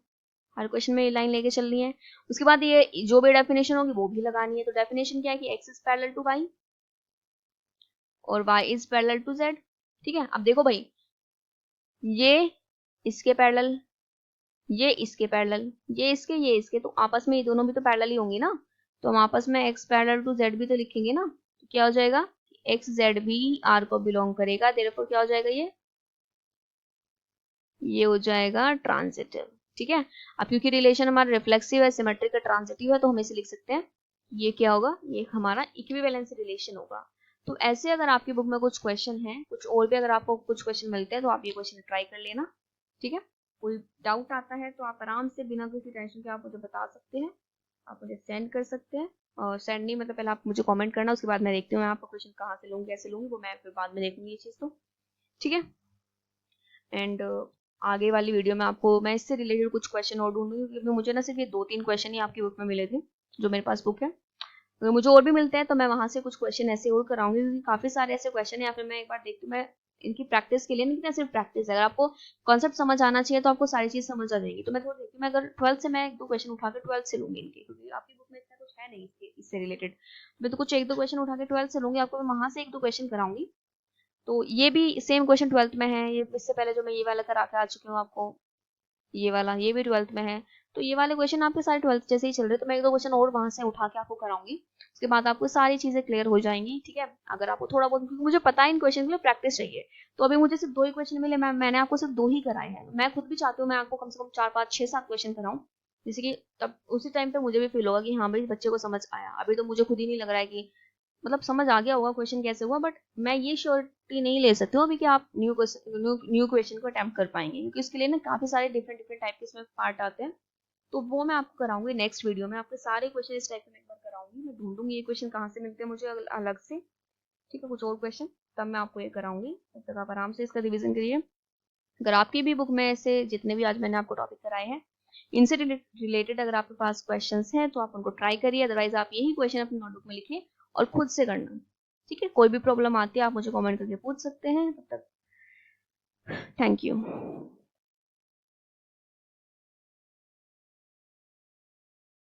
हर क्वेश्चन में ये लाइन लेके चलनी है। उसके बाद ये जो भी डेफिनेशन होगी वो भी लगानी है। तो डेफिनेशन क्या है कि X is parallel to Y और Y is parallel to Z. ठीक है, अब देखो भाई ये इसके पैरेलल, ये इसके पैरेलल, ये इसके, तो आपस में ये दोनों भी तो पैरेलल ही होंगी ना। तो हम आपस में एक्स पैरेलल टू जेड भी तो लिखेंगे ना। तो क्या हो जाएगा, एक्स जेड भी आर को बिलोंग करेगा, देयरफॉर क्या हो जाएगा, ये हो जाएगा ट्रांजिटिव। ठीक है, अब क्योंकि रिलेशन हमारा रिफ्लेक्सिव है, सिमेट्रिक है, ट्रांजिटिव है, तो हम इसे लिख सकते हैं ये क्या होगा, ये हमारा इक्विवेलेंस रिलेशन होगा। तो ऐसे अगर आपकी बुक में कुछ क्वेश्चन है, कुछ और भी अगर आपको कुछ क्वेश्चन मिलते हैं तो आप ये क्वेश्चन ट्राई कर लेना। ठीक है, कोई डाउट आता है तो आप आराम से बिना किसी टेंशन के आप मुझे बता सकते हैं, आप मुझे सेंड कर सकते हैं। और सेंड नहीं मतलब पहले आप मुझे कमेंट करना, उसके बाद मैं देखती हूँ मैं आपका क्वेश्चन कहाँ से लूँगी, कैसे लूँगी, वो मैं फिर बाद में देखूंगी ये चीज़। तो ठीक है, एंड आगे वाली वीडियो में आपको मैं इससे रिलेटेड कुछ क्वेश्चन और ढूंढूंगी क्योंकि मुझे ना सिर्फ ये 2-3 क्वेश्चन ही आपकी बुक में मिले थे जो मेरे पास बुक है। अगर मुझे और भी मिलते हैं तो मैं वहां से कुछ क्वेश्चन ऐसे और कराऊंगी क्योंकि काफी सारे ऐसे क्वेश्चन है, या फिर मैं एक बार देखती हूँ मैं इनकी प्रैक्टिस के लिए, नहीं सिर्फ प्रैक्टिस है, अगर आपको कॉन्सेप्ट समझ आना चाहिए तो आपको सारी चीज समझ आ जाएगी। तो मैं थोड़ा देखती हूँ, मैं अगर 12th से मैं 1-2 क्वेश्चन उठा के 12th से लूंगी इनके, क्योंकि आपकी बुक में इतना कुछ है नहीं इससे रिलेटेड। मैं तो कुछ 1-2 क्वेश्चन उठा के 12th से लूंगी, आपको मैं वहां से 1-2 क्वेश्चन कराऊंगी। तो ये भी सेम क्वेश्चन 12th में है, ये इससे पहले जो मैं ये वाला करा के आ चुकी हूँ आपको, ये वाला ये भी 12th में है। तो ये वाले क्वेश्चन आपके सारे 12th जैसे ही चल रहे हैं, तो मैं 1-2 क्वेश्चन और वहां से उठा के आपको कराऊंगी। उसके बाद आपको सारी चीजें क्लियर हो जाएंगी। ठीक है, अगर आपको थोड़ा बहुत, क्योंकि मुझे पता है इन क्वेश्चन के लिए प्रैक्टिस चाहिए, तो अभी मुझे सिर्फ 2 ही क्वेश्चन मिले, मैंने आपको सिर्फ 2 ही कराए हैं। मैं खुद भी चाहती हूँ मैं आपको कम से कम 4-5-6-7 क्वेश्चन कराऊं, जैसे कि तब उसी टाइम पे मुझे भी फील होगा कि हाँ भाई बच्चे को समझ आया। अभी तो मुझे खुद ही नहीं लग रहा है कि मतलब समझ आ गया होगा क्वेश्चन कैसे हुआ, बट मैं ये श्योरिटी नहीं ले सकती हूँ अभी कि आप न्यू क्वेश्चन को अटेम्प्ट कर पाएंगे, क्योंकि इसके लिए ना काफी सारे डिफरेंट टाइप के इसमें पार्ट आते हैं। तो वो मैं आपको कराऊंगी नेक्स्ट वीडियो में, आपके सारे क्वेश्चन इस टाइप के मैं एक बार कराऊंगी। मैं ढूंढूंगी ये क्वेश्चन कहाँ से मिलते हैं मुझे अलग से। ठीक है, कुछ और क्वेश्चन तब मैं आपको ये कराऊंगी, तब तक आप आराम से इसका रिविजन करिए। अगर आपकी भी बुक में ऐसे जितने भी आज मैंने आपको टॉपिक कराए हैं इनसे रिलेटेड अगर आपके पास क्वेश्चंस हैं तो आप उनको ट्राई करिए, अदरवाइज आप यही क्वेश्चन अपनी नोटबुक में लिखिए और खुद से करना। ठीक है, कोई भी प्रॉब्लम आती है आप मुझे कमेंट करके पूछ सकते हैं। तब तक थैंक यू।